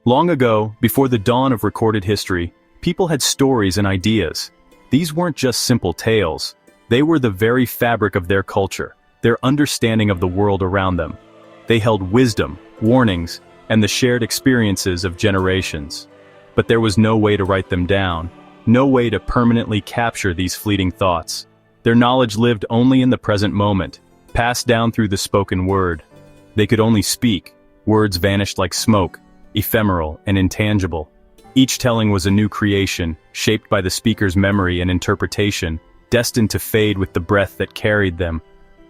Long ago, before the dawn of recorded history, people had stories and ideas. These weren't just simple tales. They were the very fabric of their culture, their understanding of the world around them. They held wisdom, warnings, and the shared experiences of generations. But there was no way to write them down, no way to permanently capture these fleeting thoughts. Their knowledge lived only in the present moment, passed down through the spoken word. They could only speak. Words vanished like smoke, ephemeral and intangible. Each telling was a new creation, shaped by the speaker's memory and interpretation, destined to fade with the breath that carried them.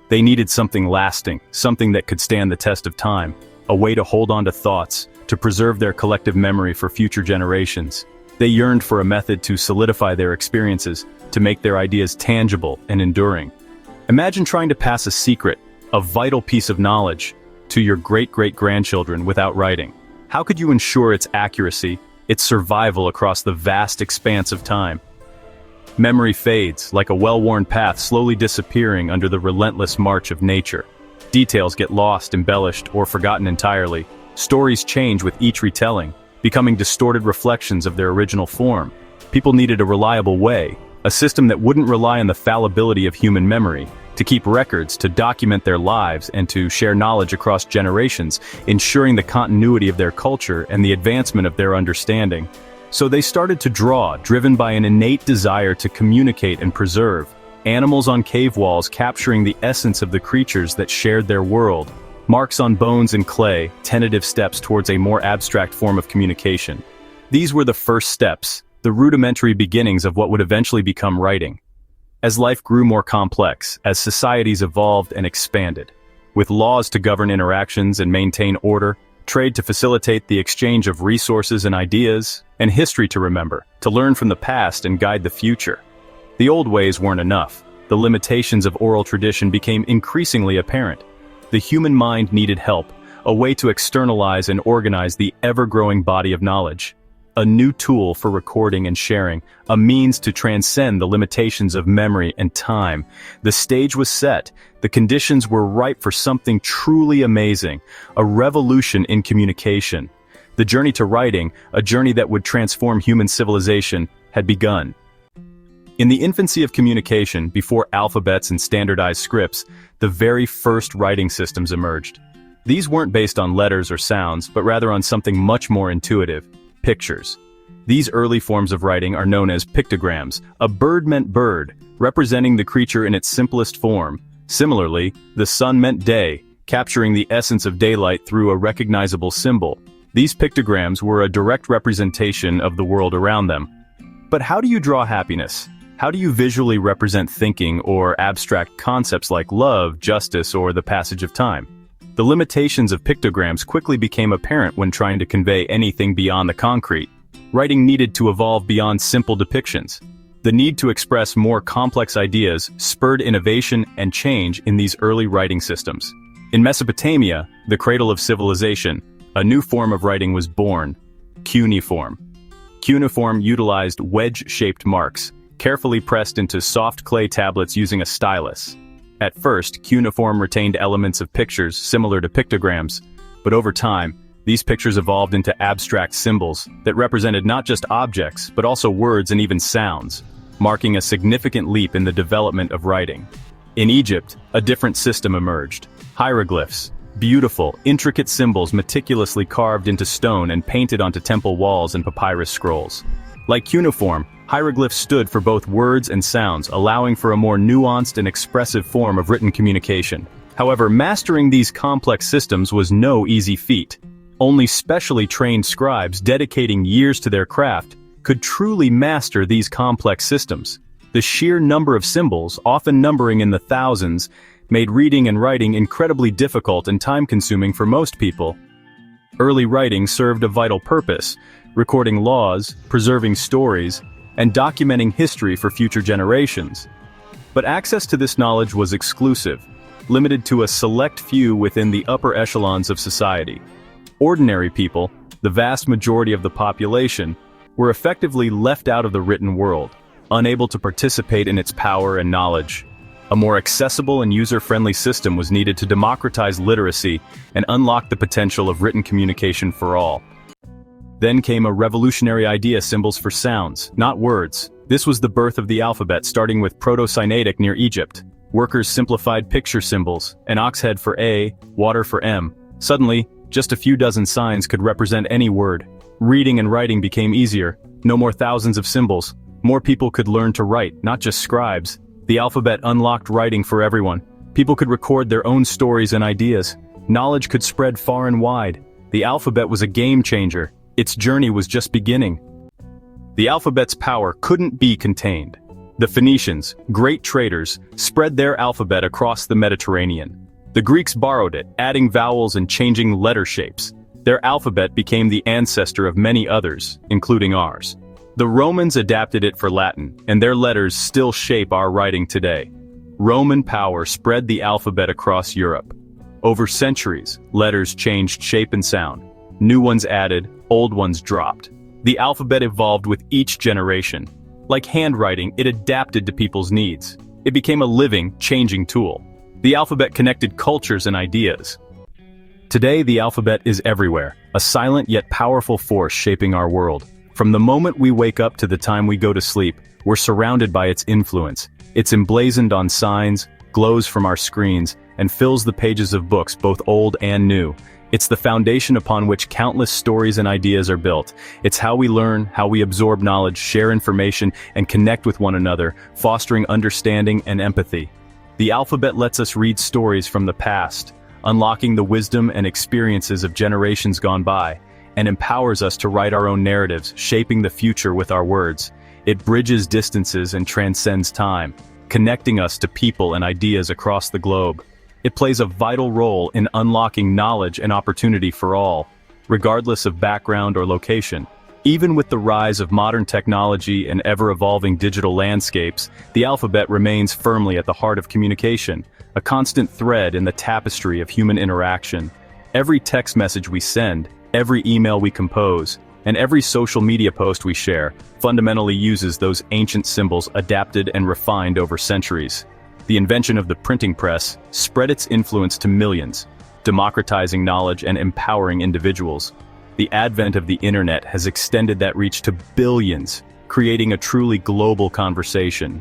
They needed something lasting, something that could stand the test of time, a way to hold on to thoughts, to preserve their collective memory for future generations. They yearned for a method to solidify their experiences, to make their ideas tangible and enduring. Imagine trying to pass a secret, a vital piece of knowledge, to your great-great-grandchildren without writing. How could you ensure its accuracy, its survival across the vast expanse of time? Memory fades, like a well-worn path slowly disappearing under the relentless march of nature. Details get lost, embellished, or forgotten entirely. Stories change with each retelling, becoming distorted reflections of their original form. People needed a reliable way, a system that wouldn't rely on the fallibility of human memory, to keep records, to document their lives, and to share knowledge across generations, ensuring the continuity of their culture and the advancement of their understanding. So they started to draw, driven by an innate desire to communicate and preserve. Animals on cave walls capturing the essence of the creatures that shared their world. Marks on bones and clay, tentative steps towards a more abstract form of communication. These were the first steps, the rudimentary beginnings of what would eventually become writing. As life grew more complex, as societies evolved and expanded, with laws to govern interactions and maintain order, trade to facilitate the exchange of resources and ideas, and history to remember, to learn from the past and guide the future. The old ways weren't enough. The limitations of oral tradition became increasingly apparent. The human mind needed help, a way to externalize and organize the ever-growing body of knowledge. A new tool for recording and sharing, a means to transcend the limitations of memory and time. The stage was set, the conditions were ripe for something truly amazing, a revolution in communication. The journey to writing, a journey that would transform human civilization, had begun. In the infancy of communication, before alphabets and standardized scripts, the very first writing systems emerged. These weren't based on letters or sounds, but rather on something much more intuitive. Pictures. These early forms of writing are known as pictograms. A bird meant bird, representing the creature in its simplest form. Similarly, the sun meant day, capturing the essence of daylight through a recognizable symbol. These pictograms were a direct representation of the world around them. But how do you draw happiness? How do you visually represent thinking or abstract concepts like love, justice, or the passage of time? The limitations of pictograms quickly became apparent when trying to convey anything beyond the concrete. Writing needed to evolve beyond simple depictions. The need to express more complex ideas spurred innovation and change in these early writing systems. In Mesopotamia, the cradle of civilization, a new form of writing was born: cuneiform. Cuneiform utilized wedge-shaped marks, carefully pressed into soft clay tablets using a stylus. At first, cuneiform retained elements of pictures similar to pictograms, but over time, these pictures evolved into abstract symbols that represented not just objects, but also words and even sounds, marking a significant leap in the development of writing. In Egypt, a different system emerged: hieroglyphs, beautiful, intricate symbols meticulously carved into stone and painted onto temple walls and papyrus scrolls. Like cuneiform, hieroglyphs stood for both words and sounds, allowing for a more nuanced and expressive form of written communication. However, mastering these complex systems was no easy feat. Only specially trained scribes dedicating years to their craft could truly master these complex systems. The sheer number of symbols, often numbering in the thousands, made reading and writing incredibly difficult and time-consuming for most people. Early writing served a vital purpose: recording laws, preserving stories, and documenting history for future generations. But access to this knowledge was exclusive, limited to a select few within the upper echelons of society. Ordinary people, the vast majority of the population, were effectively left out of the written world, unable to participate in its power and knowledge. A more accessible and user-friendly system was needed to democratize literacy and unlock the potential of written communication for all. Then came a revolutionary idea: symbols for sounds, not words. This was the birth of the alphabet, starting with Proto-Sinaitic near Egypt. Workers simplified picture symbols, an ox head for A, water for M. Suddenly, just a few dozen signs could represent any word. Reading and writing became easier. No more thousands of symbols. More people could learn to write, not just scribes. The alphabet unlocked writing for everyone. People could record their own stories and ideas. Knowledge could spread far and wide. The alphabet was a game changer. Its journey was just beginning. The alphabet's power couldn't be contained. The Phoenicians, great traders, spread their alphabet across the Mediterranean. The Greeks borrowed it, adding vowels and changing letter shapes. Their alphabet became the ancestor of many others, including ours. The Romans adapted it for Latin, and their letters still shape our writing today. Roman power spread the alphabet across Europe. Over centuries, letters changed shape and sound. New ones added, old ones dropped. The alphabet evolved with each generation. Like handwriting, it adapted to people's needs. It became a living, changing tool. The alphabet connected cultures and ideas. Today, the alphabet is everywhere, a silent yet powerful force shaping our world. From the moment we wake up to the time we go to sleep, we're surrounded by its influence. It's emblazoned on signs, glows from our screens, and fills the pages of books, both old and new. It's the foundation upon which countless stories and ideas are built. It's how we learn, how we absorb knowledge, share information, and connect with one another, fostering understanding and empathy. The alphabet lets us read stories from the past, unlocking the wisdom and experiences of generations gone by, and empowers us to write our own narratives, shaping the future with our words. It bridges distances and transcends time, connecting us to people and ideas across the globe. It plays a vital role in unlocking knowledge and opportunity for all, regardless of background or location. Even with the rise of modern technology and ever-evolving digital landscapes, the alphabet remains firmly at the heart of communication, a constant thread in the tapestry of human interaction. Every text message we send, every email we compose, and every social media post we share fundamentally uses those ancient symbols adapted and refined over centuries. The invention of the printing press spread its influence to millions, democratizing knowledge and empowering individuals. The advent of the internet has extended that reach to billions, creating a truly global conversation.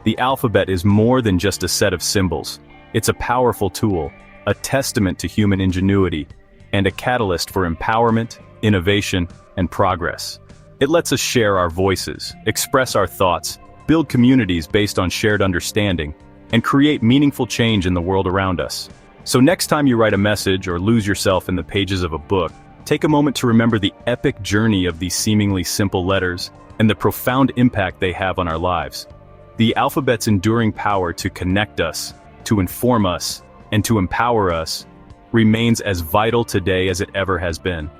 The alphabet is more than just a set of symbols. It's a powerful tool, a testament to human ingenuity, and a catalyst for empowerment, innovation, and progress. It lets us share our voices, express our thoughts, build communities based on shared understanding, and create meaningful change in the world around us. So next time you write a message or lose yourself in the pages of a book, take a moment to remember the epic journey of these seemingly simple letters and the profound impact they have on our lives. The alphabet's enduring power to connect us, to inform us, and to empower us remains as vital today as it ever has been.